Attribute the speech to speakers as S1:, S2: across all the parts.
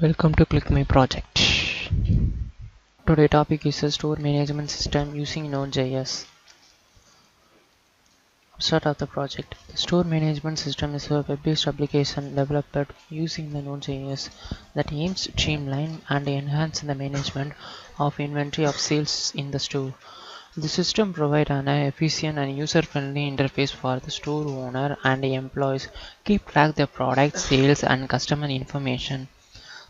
S1: Welcome to ClickMyProject. Today topic is a store management system using Node.js. Start of the project. The store management system is a web-based application developed using the Node.js that aims to streamline and enhance the management of inventory of sales in the store. The system provides an efficient and user-friendly interface for the store owner and the employees keep track of the product sales and customer information.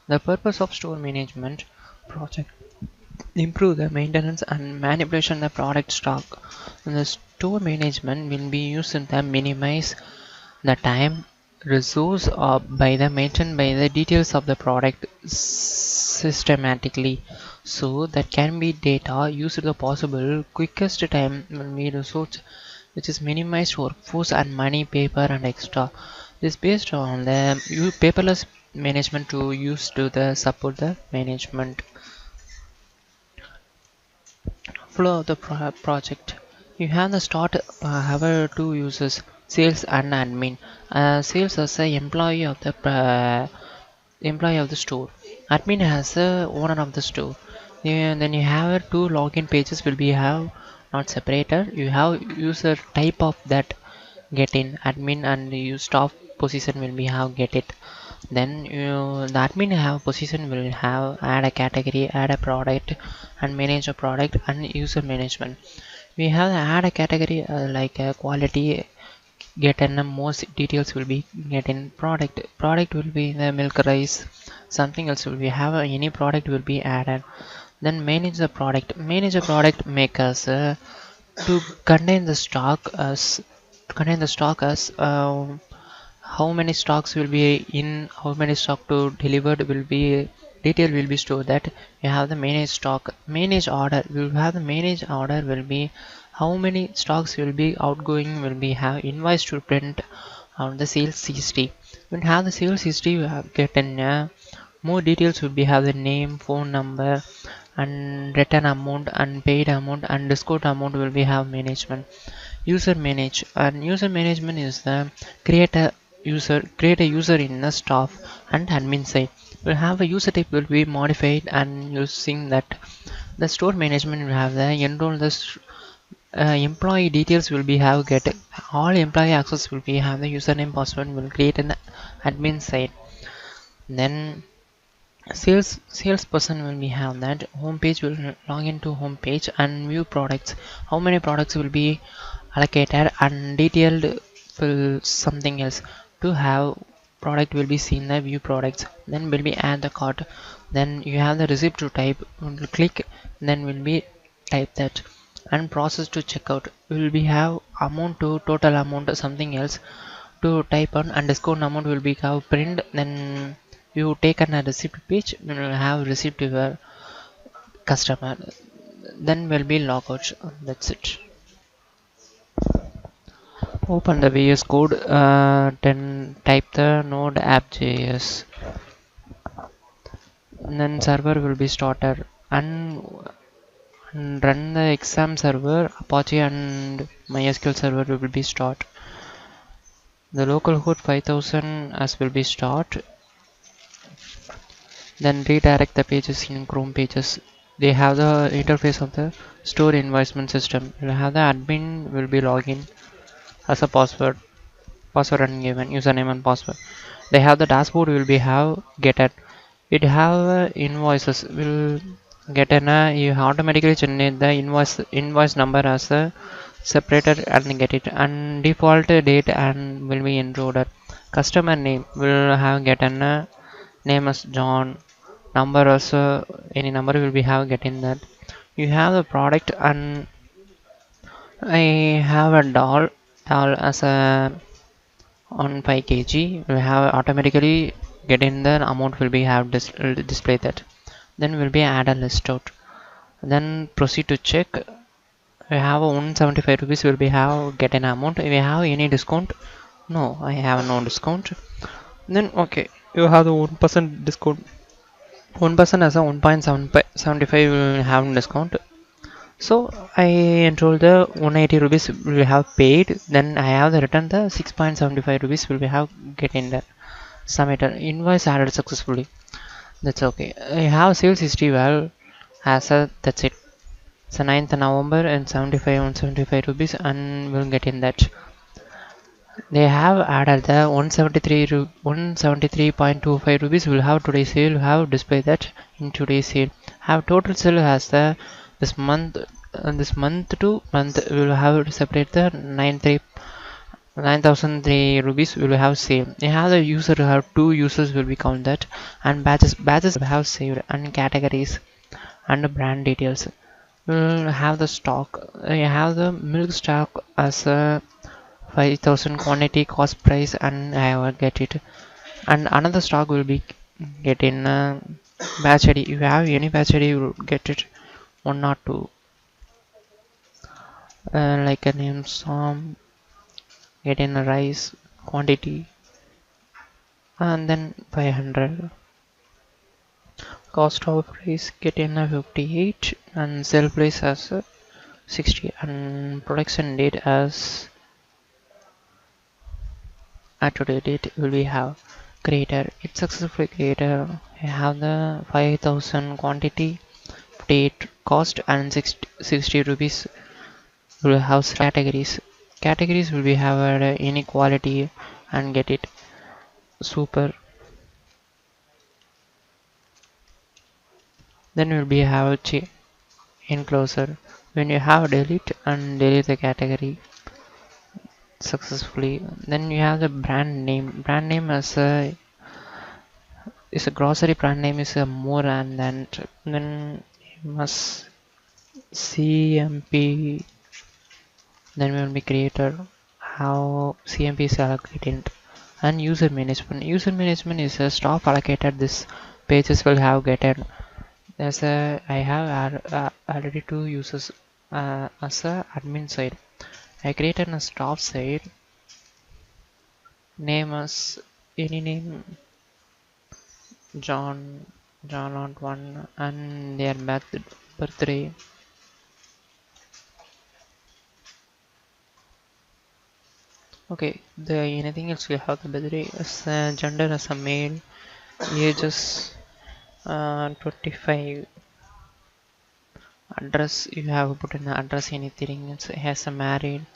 S1: The purpose of store management project improve the maintenance and manipulation of the product stock. The store management will be used to minimize the time resource by the maintained by the details of the product systematically, so that can be data used to the possible quickest time will be resource which is minimized workforce and money, paper and extra. This based on the paperless management to use to the support the management flow of the project. You have the start have two users, sales and admin. Sales as a employee of the store. Admin has the owner of the store. Then you have two login pages will be have not separated. You have user type of that get in admin and you staff position will be have get it. Then the admin have position will have add a category, add a product and manage a product and user management. We have add a category like quality, get in most details will be get in product will be the milk rice, something else will be have any product will be added. Then manage the product makers to contain the stock as how many stocks will be in, how many stock to delivered will be detail will be stored. That you have the manage stock, manage order, we will have the manage order will be how many stocks will be outgoing will be have invoice to print on the sales history. When have the sales history you have get in more details will be have the name, phone number and return amount and paid amount and discount amount will be have management. User manage, and user management is the create a user in the staff and admin side. We'll have a user type will be modified and using that. The store management will have the enroll the employee details will be have get all employee access will be have the username password will create an admin side. Then salesperson will be have that home page will log into home page and view products, how many products will be allocated and detailed will something else to have product will be seen the view products. Then will be add the cart, then you have the receipt to type, will click, then will be type that and process to checkout will be have amount to total amount or something else to type on and discount amount will be have print. Then you take an a receipt page, you will have receipt to your customer, then will be logout. That's it. Open the VS code, then type the node app.js, then server will be started and run the exam server, Apache and MySQL server will be start. The localhost 5000 as will be start. Then redirect the pages in Chrome pages. They have the interface of the store invoicement system. You'll have the admin will be login as a password ungiven, username and password. They have the dashboard will be have get it have invoices will get an you automatically generate the invoice number as a separated and get it and default date and will be encoded. Customer name will have get an name as John, number also any number will be have get in that. You have the product and I have a doll as a on 5 kg we have automatically get in the amount will be have display that. Then will be add a list out, then proceed to check. We have a 175 rupees will be have get an amount. If we have any discount, no, I have no discount. Then okay, you have the 1% discount, 1% as a 1.75 will have discount. So I enroll the 180 rupees will have paid, then I have the return the 6.75 rupees will be have get in the submitted invoice added successfully. That's okay. I have sales history well as a that's it. It's the 9th November and 75 on 75 rupees and we'll get in that. They have added the 173.25 rupees will have today's sale, have display that in today's sale. Have total sale has the this month to month we will have to separate the 9,003 rupees will have sale. You have the user have two users will be count that and batches will have saved and categories and brand details. We'll have the stock. You have the milk stock as a 5,000 quantity cost price and I will get it. And another stock will be get in batch ID. If you have any batch ID, you will get it one or two. Like a name some get in a rice quantity and then 500. Cost of price get in a 58 and sell price as 60 and production date as at today date will we have creator. It's successfully creator. I have the 5,000 quantity, 58 cost and 60 rupees will have categories. Categories will be have inequality and get it super. Then will be have enclosure. When you have delete the category successfully, then you have the brand name. Brand name as a is a grocery brand name is a more and then you must CMP then will be creator how CMP is allocated and user management. User management is a staff allocated this pages will have getted. There's a I have already two users as a admin side. I created a staff side name as any name John John on one and their birthday. Okay, the anything else we have the birthday as gender as a male, ages 25, address you have put in the address anything it has a married,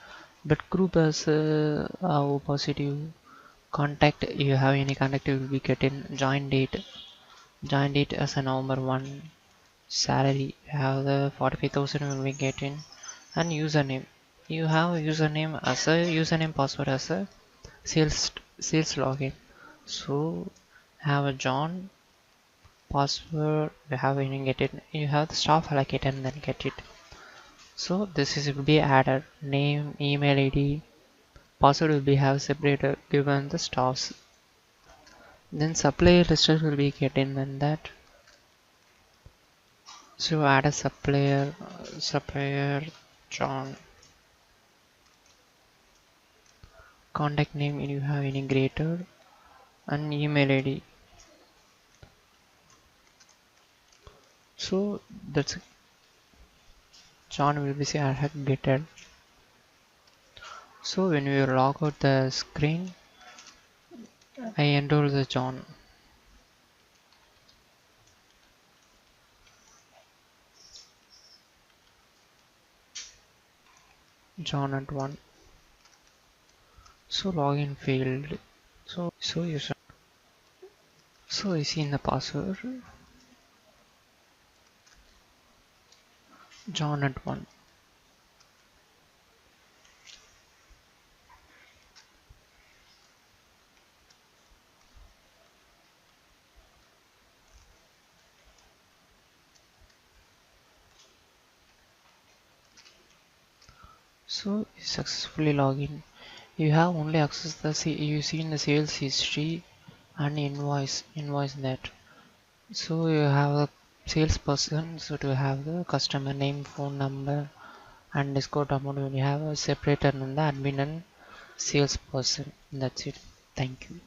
S1: but group as positive contact you have any contact you will be getting join date as a November 1 salary you have the 45,000 will be getting and username you have username as a username password as a sales login so have a John password you have when you get it you have the staff allocated and then get it so this is will be added name email id password will be have separated given the staffs then supplier listed will be getting then that so add a supplier John contact name you have any greater and email id so that's John will be say I have getted so when you log out the screen I enroll the John at one so login failed so you so I see in the password John at one so you successfully login you have only access the you see in the sales history and invoice that so you have a salesperson so to have the customer name phone number and discount amount when you have a separator and the admin and salesperson that's it thank you